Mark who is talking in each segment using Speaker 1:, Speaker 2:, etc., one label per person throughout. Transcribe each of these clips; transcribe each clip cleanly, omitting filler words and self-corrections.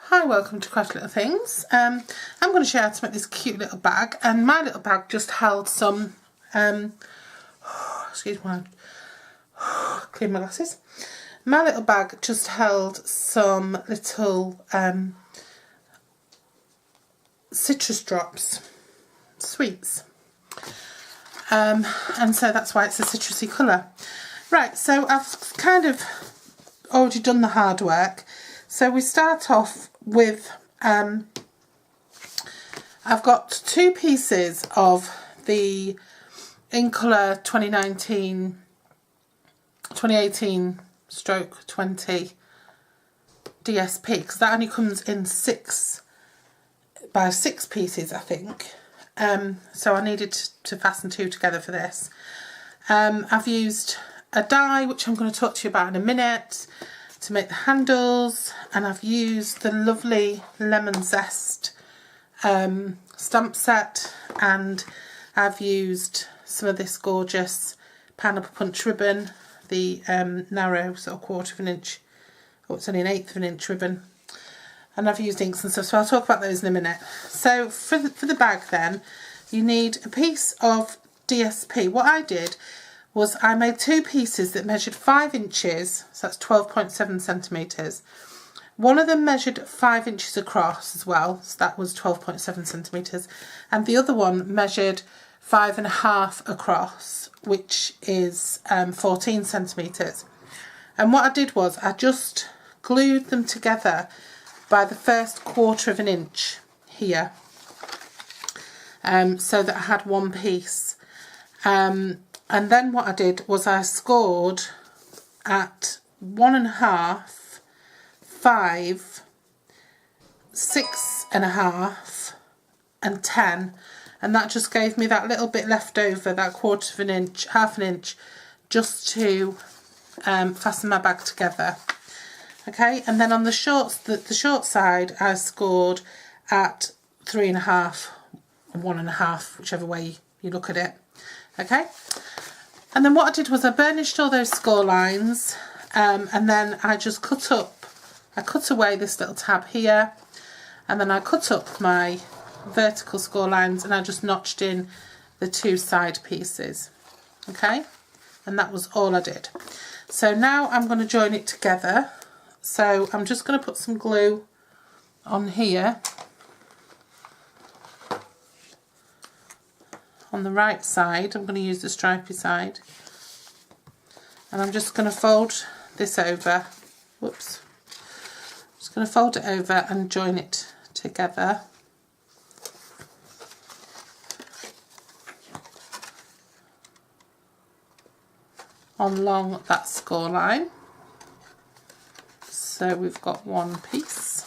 Speaker 1: Hi, welcome to Craft Little Things. I'm going to show you how to make this cute little bag, and my little bag just held some, excuse me, clean my glasses. My little bag just held some little citrus drops, sweets, and so that's why it's a citrusy colour. Right, so I've kind of already done the hard work. So we start off with, I've got 2 pieces of the In Colour 2018 stroke 20 DSP, because that only comes in 6 by 6 pieces, I think. So I needed to fasten 2 together for this. I've used a die, which I'm going to talk to you about in a minute, to make the handles, and I've used the lovely lemon zest stamp set, and I've used some of this gorgeous pineapple punch ribbon, the narrow sort of 1/4 of an inch, oh, it's only an 1/8 of an inch ribbon, and I've used inks and stuff, so I'll talk about those in a minute. So for the bag then, you need a piece of DSP. What I did was I made 2 pieces that measured 5 inches, so that's 12.7 centimetres. One of them measured 5 inches across as well, so that was 12.7 centimetres, and the other one measured 5.5 across, which is 14 centimetres. And what I did was I just glued them together by the first 1/4 of an inch here, so that I had one piece. And then what I did was I scored at 1.5, 5, 6.5 and 10, and that just gave me that little bit left over, that 1/4 of an inch, half an inch, just to fasten my bag together. Okay, and then on the short side I scored at 3.5 and 1.5, whichever way you look at it. Okay, and then what I did was I burnished all those score lines, and then I just cut away this little tab here, and then I cut up my vertical score lines, and I just notched in the 2 side pieces. Okay, and that was all I did. So now I'm going to join it together. So I'm just going to put some glue on here on the right side. I'm going to use the stripy side, and I'm just going to fold this over. Whoops. Just going to fold it over and join it together. Along that score line. So we've got one piece.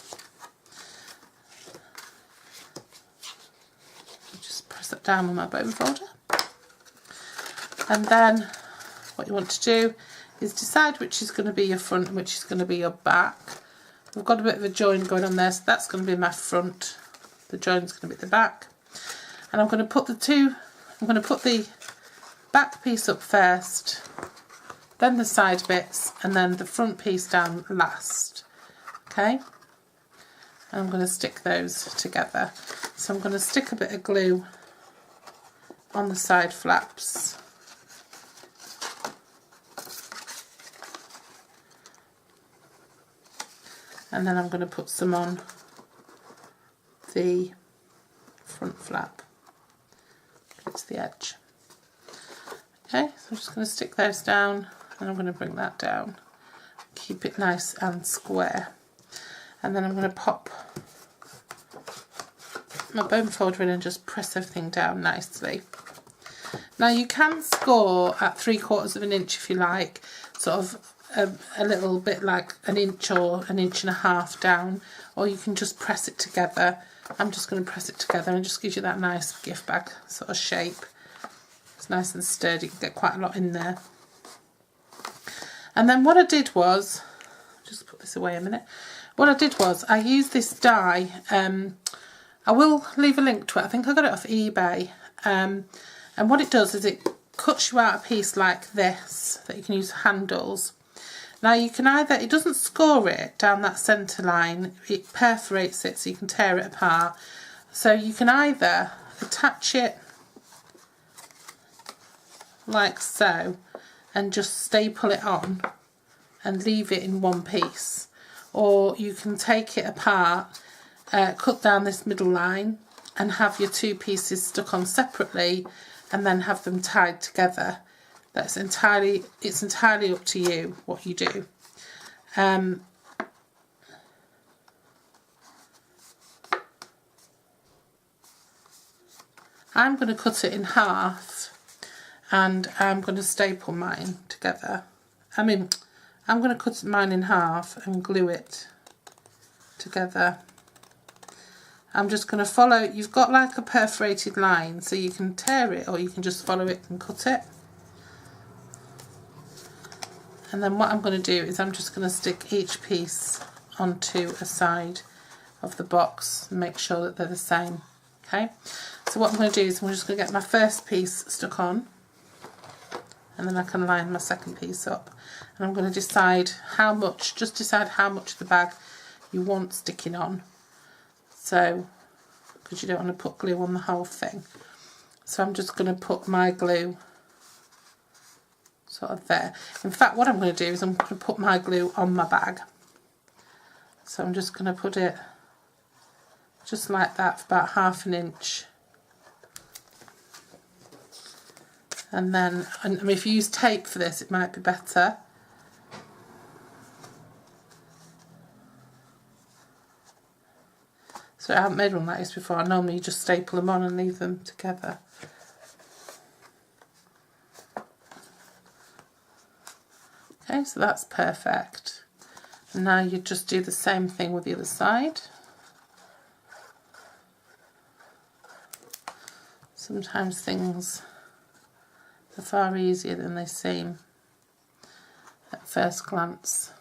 Speaker 1: Just press it down on my bone folder. And then what you want to do is decide which is going to be your front and which is going to be your back. We've got a bit of a join going on there, so that's going to be my front. The join's going to be the back. And I'm going to put the back piece up first, then the side bits, and then the front piece down last. Okay, and I'm going to stick those together. So I'm going to stick a bit of glue on the side flaps, and then I'm going to put some on the front flap to the edge. Okay, so I'm just going to stick those down, and I'm going to bring that down, keep it nice and square, and then I'm going to pop my bone folder in and just press everything down nicely. Now you can score at 3/4 of an inch if you like, sort of a little bit like an inch or 1.5 inches down, or you can just press it together. I'm just going to press it together, and it just gives you that nice gift bag sort of shape. It's nice and sturdy, you can get quite a lot in there. And then what I did was, just put this away a minute, what I did was I used this die, I will leave a link to it, I think I got it off eBay, and what it does is it cuts you out a piece like this that you can use for handles. Now you can either, it doesn't score it down that centre line, it perforates it so you can tear it apart. So you can either attach it like so and just staple it on and leave it in one piece, or you can take it apart, cut down this middle line and have your two pieces stuck on separately and then have them tied together. It's entirely up to you what you do. I'm going to cut it in half and I'm going to staple mine together. I'm going to cut mine in half and glue it together. I'm just going to follow, you've got like a perforated line so you can tear it or you can just follow it and cut it. And then what I'm going to do is I'm just going to stick each piece onto a side of the box and make sure that they're the same. Okay, so what I'm going to do is I'm just going to get my first piece stuck on and then I can line my second piece up. And I'm going to decide how much, just decide how much of the bag you want sticking on. So, because you don't want to put glue on the whole thing. So I'm just going to put my glue sort of there. In fact, what I'm going to do is I'm going to put my glue on my bag. So I'm just going to put it just like that for about 1/2 inch. And then, if you use tape for this, it might be better. So I haven't made one like this before. I normally just staple them on and leave them together. Okay, so that's perfect. And now you just do the same thing with the other side. Sometimes things are far easier than they seem at first glance.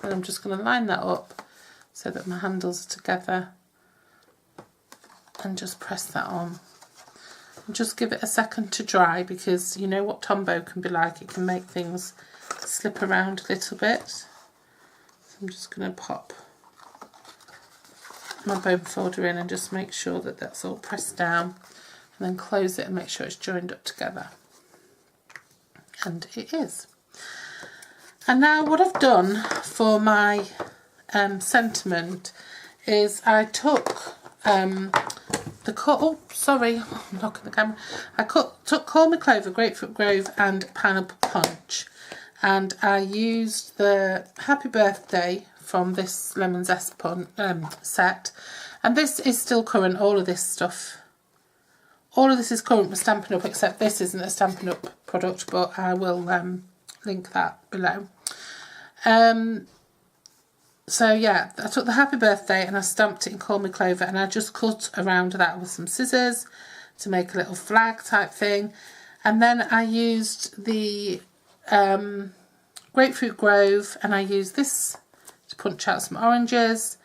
Speaker 1: And I'm just going to line that up so that my handles are together and just press that on. And just give it a second to dry, because you know what Tombow can be like, it can make things slip around a little bit. So I'm just going to pop my bone folder in and just make sure that that's all pressed down, and then close it and make sure it's joined up together. And it is. And now what I've done for my sentiment is I took I'm knocking the camera. I took Call Me Clover, Grapefruit Grove and Pineapple Punch, and I used the Happy Birthday from this Lemon Zest set, and this is still current. All of this is current with Stampin' Up, except this isn't a Stampin' Up product, but I will link that below. So yeah, I took the Happy Birthday and I stamped it in Call Me Clover, and I just cut around that with some scissors to make a little flag type thing. And then I used the Grapefruit Grove, and I used this to punch out some oranges.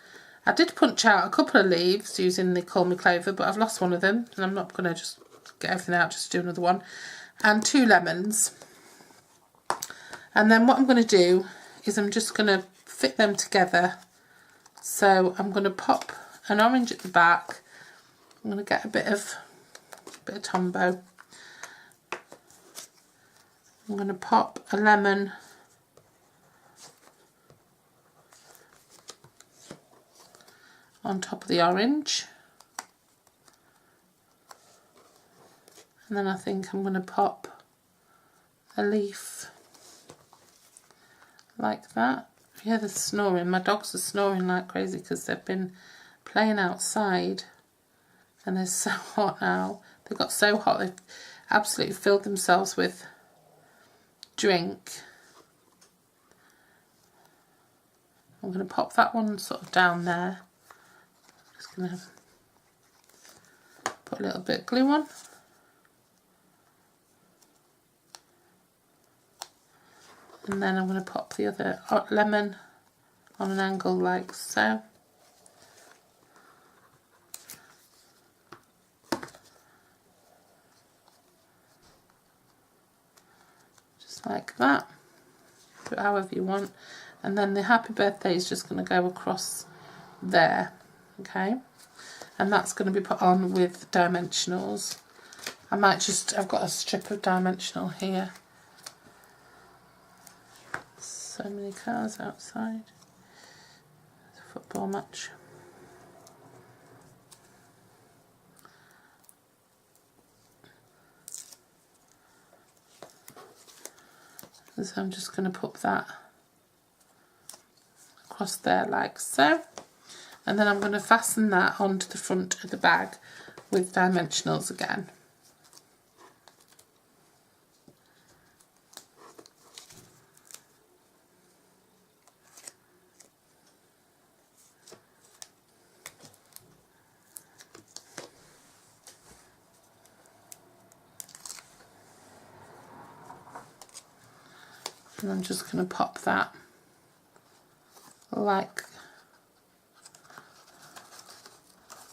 Speaker 1: I did punch out a couple of leaves using the Call Me Clover, but I've lost one of them, and I'm not going to just get everything out just to do another one. And 2 lemons. And then what I'm going to do is I'm just going to fit them together. So I'm going to pop an orange at the back. I'm going to get a bit of Tombow. I'm going to pop a lemon on top of the orange, and then I think I'm going to pop a leaf like that. Yeah, they're snoring. My dogs are snoring like crazy because they've been playing outside and they're so hot now. They got so hot they've absolutely filled themselves with drink. I'm going to pop that one sort of down there. Just going to put a little bit of glue on. And then I'm going to pop the other lemon on an angle like so. Just like that. however you want. And then the happy birthday is just going to go across there, okay? And that's going to be put on with dimensionals. I've got a strip of dimensional here. So many cars outside. It's a football match. So I'm just going to put that across there like so. And then I'm going to fasten that onto the front of the bag with dimensionals again. And I'm just going to pop that like,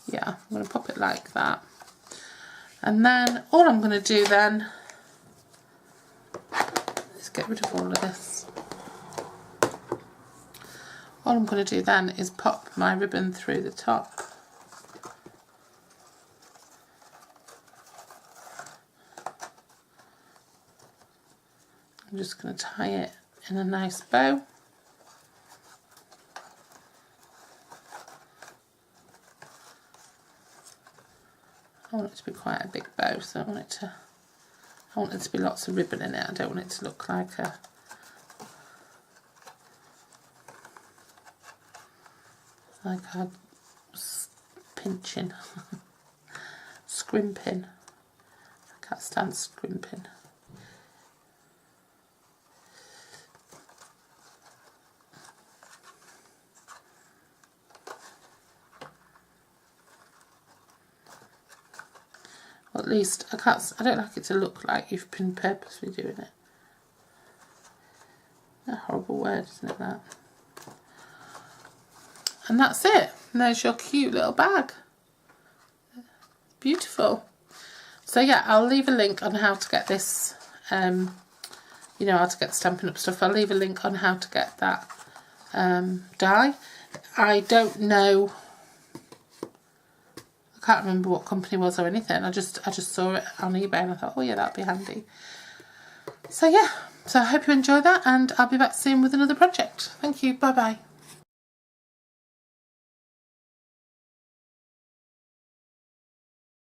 Speaker 1: yeah, I'm going to pop it like that. And then all I'm going to do then is get rid of all of this. All I'm going to do then is pop my ribbon through the top. I'm just going to tie it in a nice bow. I want it to be quite a big bow, so I want there to be lots of ribbon in it. I don't want it to look like a pinching, scrimping. I can't stand scrimping. Or at least I don't like it to look like you've been purposely doing it. A horrible word, isn't it, that? And that's it. And there's your cute little bag. Beautiful. So yeah, I'll leave a link on how to get this, you know, how to get Stampin' Up stuff. I'll leave a link on how to get that die. I don't know, I can't remember what company it was or anything. I just saw it on eBay and I thought, oh yeah, that'd be handy. So yeah, so I hope you enjoy that, and I'll be back soon with another project. Thank you, bye bye.